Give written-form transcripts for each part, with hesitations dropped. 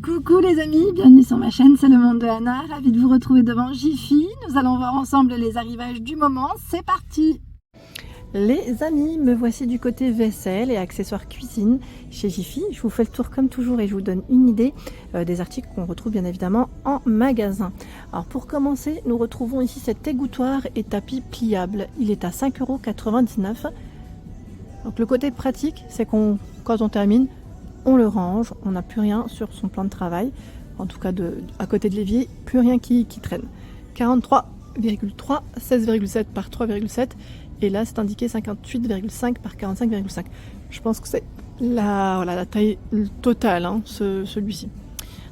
Coucou les amis, bienvenue sur ma chaîne, c'est le monde de Anna, ravie de vous retrouver devant Jiffy. Nous allons voir ensemble les arrivages du moment, c'est parti! Les amis, me voici du côté vaisselle et accessoires cuisine chez Jiffy. Je vous fais le tour comme toujours et je vous donne une idée des articles qu'on retrouve bien évidemment en magasin. Alors pour commencer, nous retrouvons ici cet égouttoir et tapis pliable. Il est à 5,99 €. Donc le côté pratique, c'est qu'on, quand on termine, on le range, on n'a plus rien sur son plan de travail, en tout cas à côté de l'évier, plus rien qui traîne. 43,3, 16,7 par 3,7 et là c'est indiqué 58,5 par 45,5. Je pense que c'est la taille totale, hein, celui-ci.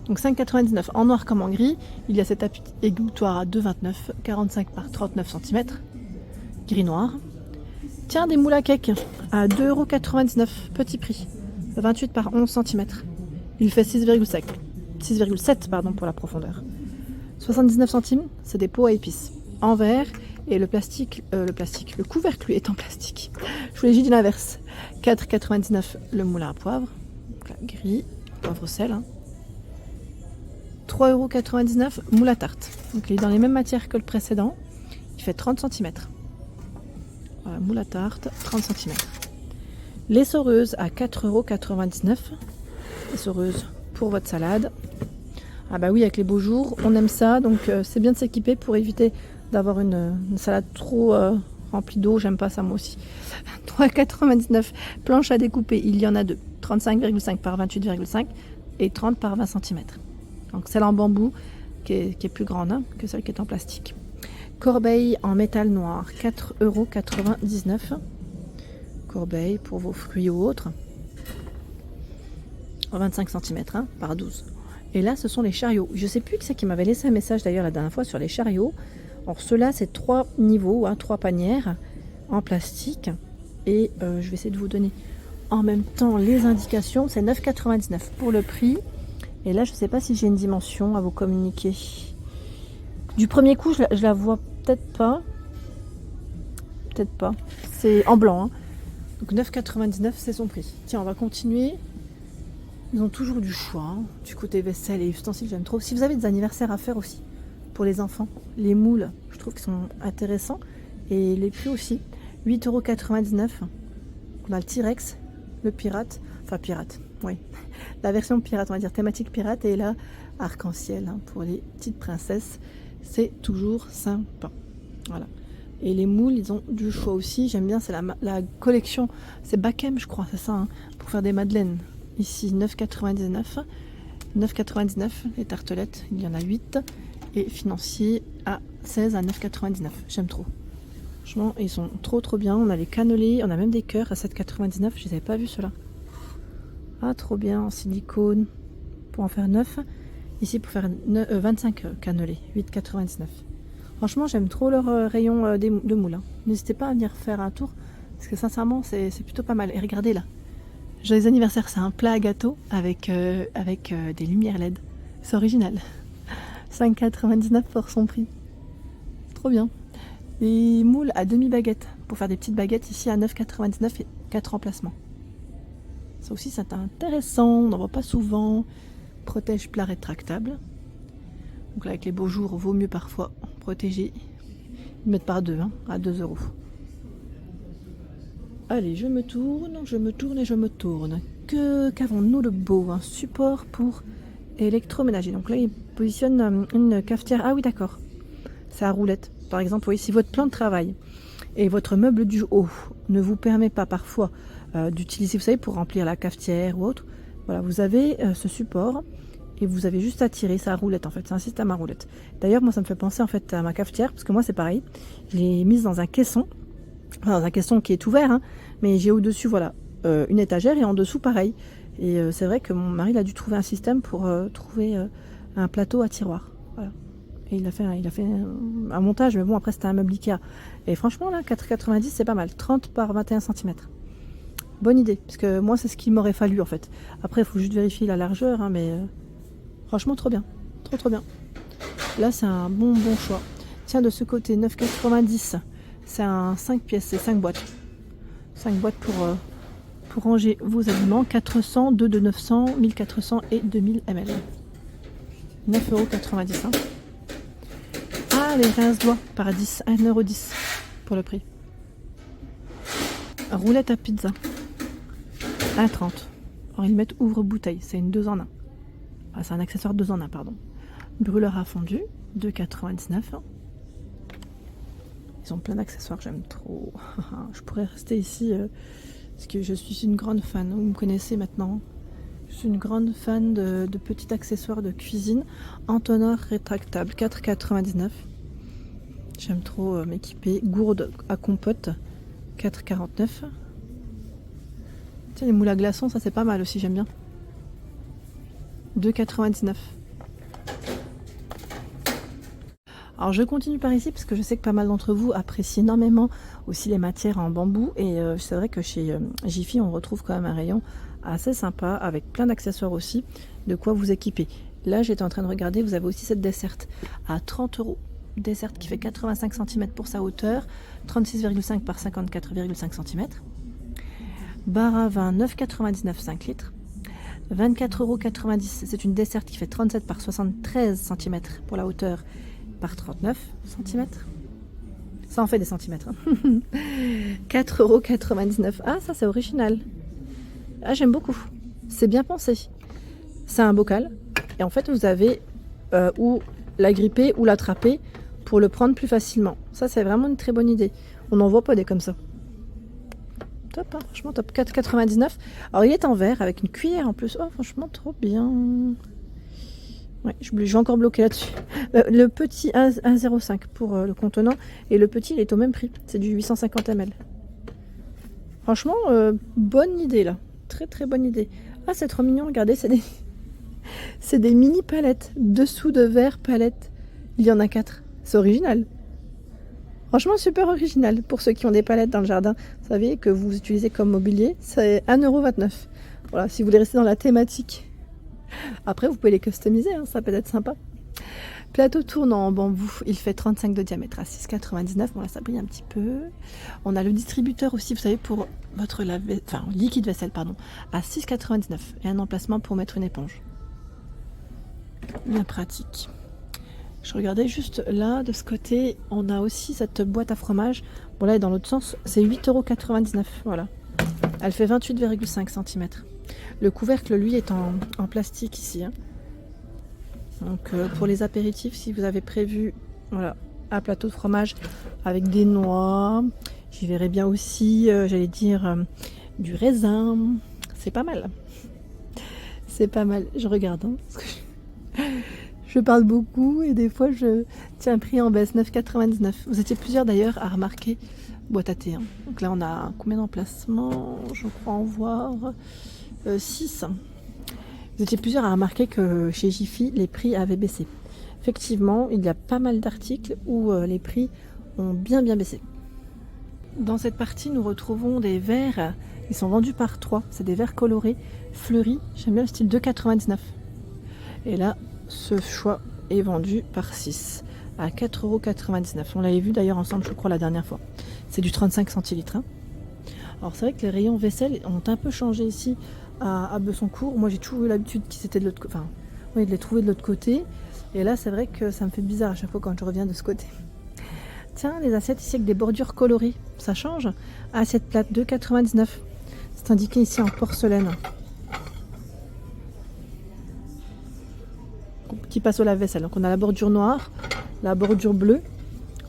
Donc 5,99 en noir comme en gris. Il y a cet tapis égouttoir à 2,29, 45 par 39 cm, gris noir. Tiens, des moules à cake à 2,99 €, petit prix. 28 par 11 cm. Il fait 6,7 pardon pour la profondeur. 79 centimes, c'est des pots à épices en verre et le couvercle lui est en plastique. Je vous l'ai dit l'inverse. 4,99 le moulin à poivre, gris, poivre sel. 3,99 € moule à tarte. Donc il est dans les mêmes matières que le précédent. Il fait 30 cm. Voilà, moule à tarte, 30 cm. L'essoreuse à 4,99 €. Essoreuse pour votre salade. Ah bah oui, avec les beaux jours, on aime ça, donc c'est bien de s'équiper pour éviter d'avoir une salade trop remplie d'eau. J'aime pas ça moi aussi. 3,99 € planche à découper. Il y en a deux. 35,5 par 28,5 et 30 par 20 cm. Donc celle en bambou qui est plus grande, hein, que celle qui est en plastique. Corbeille en métal noir, 4,99 €. Corbeille pour vos fruits ou autres. 25 cm hein, par 12. Et là, ce sont les chariots. Je ne sais plus qui c'est qui m'avait laissé un message d'ailleurs la dernière fois sur les chariots. Alors ceux-là, c'est 3 niveaux, hein, 3 panières en plastique. Et je vais essayer de vous donner en même temps les indications. C'est 9,99 € pour le prix. Et là, je ne sais pas si j'ai une dimension à vous communiquer. Du premier coup, je la vois peut-être pas. Peut-être pas. C'est en blanc, hein. Donc 9,99 € c'est son prix. Tiens, on va continuer. Ils ont toujours du choix, hein, du côté vaisselle et ustensiles, j'aime trop. Si vous avez des anniversaires à faire aussi, pour les enfants, les moules, je trouve qu'ils sont intéressants. Et les prix aussi. 8,99 €. On a le T-Rex, le pirate, enfin pirate, oui. La version pirate, on va dire thématique pirate. Et là, arc-en-ciel, hein, pour les petites princesses. C'est toujours sympa. Voilà. Et les moules, ils ont du choix aussi. J'aime bien, c'est la collection. C'est Bachem, je crois, c'est ça, hein, pour faire des madeleines. Ici, 9,99 €. 9,99 € les tartelettes, il y en a 8. Et financier à 16 à 9,99 €. J'aime trop. Franchement, ils sont trop bien. On a les cannelés, on a même des cœurs à 7,99 €. Je les avais pas vus ceux-là. Ah, trop bien, en silicone. Pour en faire 9. Ici, pour faire 25 cannelés, 8,99 €. Franchement, j'aime trop leur rayon de moules. Hein. N'hésitez pas à venir faire un tour, parce que sincèrement, c'est plutôt pas mal. Et regardez là, joyeux anniversaire, c'est un plat à gâteau avec des lumières LED. C'est original. 5,99 € pour son prix. Trop bien. Les moules à demi-baguette, pour faire des petites baguettes ici à 9,99 € et 4 emplacements. Ça aussi, c'est intéressant, on n'en voit pas souvent. Protège plat rétractable. Donc là, avec les beaux jours, vaut mieux parfois protéger. Ils mettent par deux, hein, à 2 €. Allez, je me tourne et je me tourne. Qu'avons-nous de beau? Un support pour électroménager. Donc là, il positionne une cafetière. Ah oui, d'accord. C'est à roulette. Par exemple, oui, si votre plan de travail et votre meuble du haut ne vous permet pas parfois d'utiliser, vous savez, pour remplir la cafetière ou autre, voilà, vous avez ce support. Et vous avez juste à tirer, c'est à roulette en fait, c'est un système à roulette. D'ailleurs, moi ça me fait penser en fait à ma cafetière, parce que moi c'est pareil. Je l'ai mise dans un caisson, enfin, dans un caisson qui est ouvert, hein, mais j'ai au-dessus, voilà, une étagère et en dessous pareil. Et c'est vrai que mon mari il a dû trouver un système pour trouver un plateau à tiroir. Voilà. Et il a fait un montage, mais bon, après c'était un meuble Ikea. Et franchement là, 4,90 € c'est pas mal, 30 par 21 cm. Bonne idée, parce que moi c'est ce qu'il m'aurait fallu en fait. Après il faut juste vérifier la largeur, hein, mais... franchement, trop bien. Trop bien. Là, c'est un bon choix. Tiens, de ce côté, 9,90 €. C'est un 5 pièces, c'est 5 boîtes. 5 boîtes pour ranger vos aliments. 400, 2 de 900, 1400 et 2000 ml. 9,90 €. Hein. Ah, les rince-doigts par 10, 1,10 € pour le prix. Roulette à pizza, 1,30 €. Alors ils mettent ouvre-bouteille, c'est une 2 en 1. Ah, c'est un accessoire 2 en 1, pardon. Brûleur à fondu, 2,99 €. Ils ont plein d'accessoires, j'aime trop. Je pourrais rester ici parce que je suis une grande fan. Vous me connaissez maintenant. Je suis une grande fan de petits accessoires de cuisine. Entonnoir rétractable, 4,99 €. J'aime trop m'équiper. Gourde à compote, 4,49 €. Tiens, les moules à glaçons, ça c'est pas mal aussi, j'aime bien. 2,99 €. Alors je continue par ici parce que je sais que pas mal d'entre vous apprécient énormément aussi les matières en bambou. Et c'est vrai que chez Jiffy, on retrouve quand même un rayon assez sympa avec plein d'accessoires aussi, de quoi vous équiper. Là, j'étais en train de regarder, vous avez aussi cette desserte à 30 €. Desserte qui fait 85 cm pour sa hauteur, 36,5 par 54,5 cm. Bar à vin 9,99 5 litres. 24,90 €. C'est une desserte qui fait 37 par 73 cm pour la hauteur par 39 cm. Ça en fait des centimètres. Hein. 4,99 €. Ah, ça c'est original. Ah, j'aime beaucoup. C'est bien pensé. C'est un bocal. Et en fait, vous avez ou la gripper ou l'attraper pour le prendre plus facilement. Ça, c'est vraiment une très bonne idée. On n'en voit pas des comme ça. Top, hein, franchement top. 4,99 €. Alors, il est en verre avec une cuillère en plus. Oh, franchement, trop bien. Ouais, je vais encore bloquer là-dessus. Le petit 1,05 pour le contenant. Et le petit, il est au même prix. C'est du 850 ml. Franchement, bonne idée là. Très très bonne idée. Ah, c'est trop mignon. Regardez, c'est des mini palettes. Dessous de verre palettes. Il y en a 4. C'est original. Franchement, super original. Pour ceux qui ont des palettes dans le jardin, vous savez, que vous utilisez comme mobilier, c'est 1,29 €. Voilà, si vous voulez rester dans la thématique. Après, vous pouvez les customiser, hein, ça peut être sympa. Plateau tournant en bambou, il fait 35 de diamètre à 6,99 €. Bon, là, ça brille un petit peu. On a le distributeur aussi, vous savez, pour votre liquide vaisselle, pardon, à 6,99 € et un emplacement pour mettre une éponge. Bien pratique. Je regardais juste là, de ce côté, on a aussi cette boîte à fromage. Bon, là, dans l'autre sens, c'est 8,99 €. Voilà. Elle fait 28,5 cm. Le couvercle, lui, est en plastique ici. Hein. Donc, pour les apéritifs, si vous avez prévu voilà, un plateau de fromage avec des noix, j'y verrai bien aussi, j'allais dire, du raisin. C'est pas mal. C'est pas mal. Je regarde. Hein, parce que je parle beaucoup et des fois, tiens, prix en baisse, 9,99 €. Vous étiez plusieurs d'ailleurs à remarquer boîte à thé. Hein. Donc là, on a combien d'emplacements? Je crois en voir 6. Vous étiez plusieurs à remarquer que chez Jiffy, les prix avaient baissé. Effectivement, il y a pas mal d'articles où les prix ont bien baissé. Dans cette partie, nous retrouvons des verres. Ils sont vendus par 3. C'est des verres colorés, fleuris. J'aime bien le style 2,99 €. Et là, ce choix est vendu par 6 à 4,99 €. On l'avait vu d'ailleurs ensemble, je crois, la dernière fois. C'est du 35 centilitres. Hein. Alors c'est vrai que les rayons vaisselle ont un peu changé ici à Bessancourt. Moi, j'ai toujours eu l'habitude qu'ils étaient de l'autre côté. Enfin, oui, de les trouver de l'autre côté. Et là, c'est vrai que ça me fait bizarre à chaque fois quand je reviens de ce côté. Tiens, les assiettes ici avec des bordures colorées. Ça change. Assiette plate 2,99 €. C'est indiqué ici en porcelaine. Qui passe au lave-vaisselle. Donc on a la bordure noire, la bordure bleue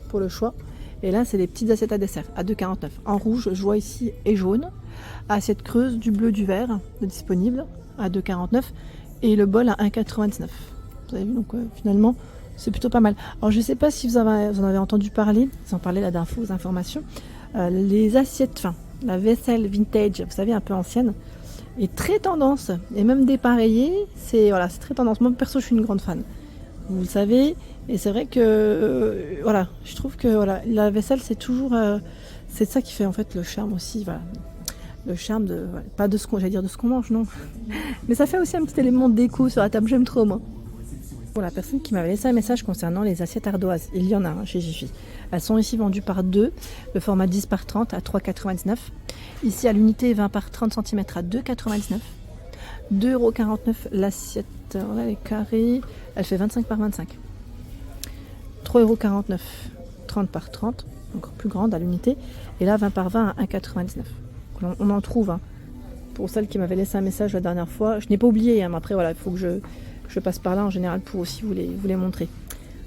pour le choix. Et là, c'est des petites assiettes à dessert à 2,49 €. En rouge, je vois ici, et jaune. Assiette creuse, du bleu, du vert, de disponible à 2,49 €. Et le bol à 1,99 €. Vous avez vu, donc finalement, c'est plutôt pas mal. Alors, je ne sais pas si vous en avez entendu parler, ils en parlaient là d'infos, aux informations. Les assiettes, la vaisselle vintage, vous savez, un peu ancienne, est très tendance. Et même dépareillée, c'est très tendance. Moi, perso, je suis une grande fan. Vous le savez. Et c'est vrai que, je trouve que la vaisselle, c'est toujours... c'est ça qui fait en fait le charme aussi. Voilà. Le charme de... pas de ce qu'on... J'allais dire de ce qu'on mange, non. Mais ça fait aussi un petit élément de déco sur la table. J'aime trop, moi. Pour la personne qui m'avait laissé un message concernant les assiettes ardoises, il y en a chez Jiffy. Elles sont ici vendues par 2, le format 10 par 30 à 3,99 €. Ici à l'unité 20 par 30 cm à 2,99 €. 2,49 € l'assiette. Voilà, elle est carrée. Elle fait 25 par 25. 3,49 €. 30 par 30. Encore plus grande à l'unité. Et là, 20 par 20 à 1,99 €. On en trouve. Hein. Pour celle qui m'avait laissé un message la dernière fois. Je n'ai pas oublié. Hein, mais après, voilà, il faut que je passe par là en général pour aussi vous les montrer.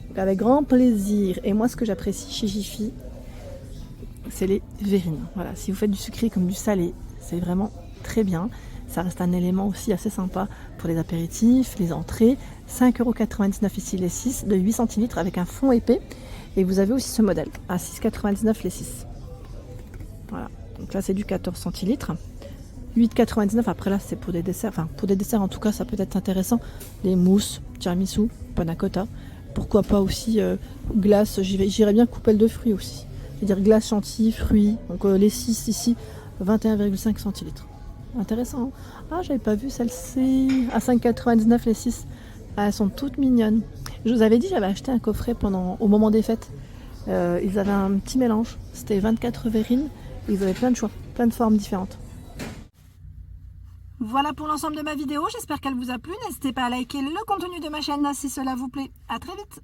Donc, avec grand plaisir. Et moi, ce que j'apprécie chez Jiffy, c'est les verrines. Voilà, si vous faites du sucré comme du salé, c'est vraiment très bien. Ça reste un élément aussi assez sympa pour les apéritifs, les entrées. 5,99 € ici les 6 de 8 centilitres avec un fond épais. Et vous avez aussi ce modèle à 6,99 € les 6. Voilà, donc là c'est du 14 centilitres. 8,99 € après là c'est pour des desserts. Enfin pour des desserts en tout cas ça peut être intéressant. Les mousses, tiramisu, panna cotta. Pourquoi pas aussi glace, j'irais bien coupelle de fruits aussi. C'est-à-dire glace, chantilly, fruits. Donc les 6 ici, 21,5 centilitres. Intéressant. Hein, ah, j'avais pas vu celle-ci. À 5,99 les 6. Ah, elles sont toutes mignonnes. Je vous avais dit, j'avais acheté un coffret au moment des fêtes. Ils avaient un petit mélange. C'était 24 verrines. Et ils avaient plein de choix, plein de formes différentes. Voilà pour l'ensemble de ma vidéo. J'espère qu'elle vous a plu. N'hésitez pas à liker le contenu de ma chaîne si cela vous plaît. À très vite.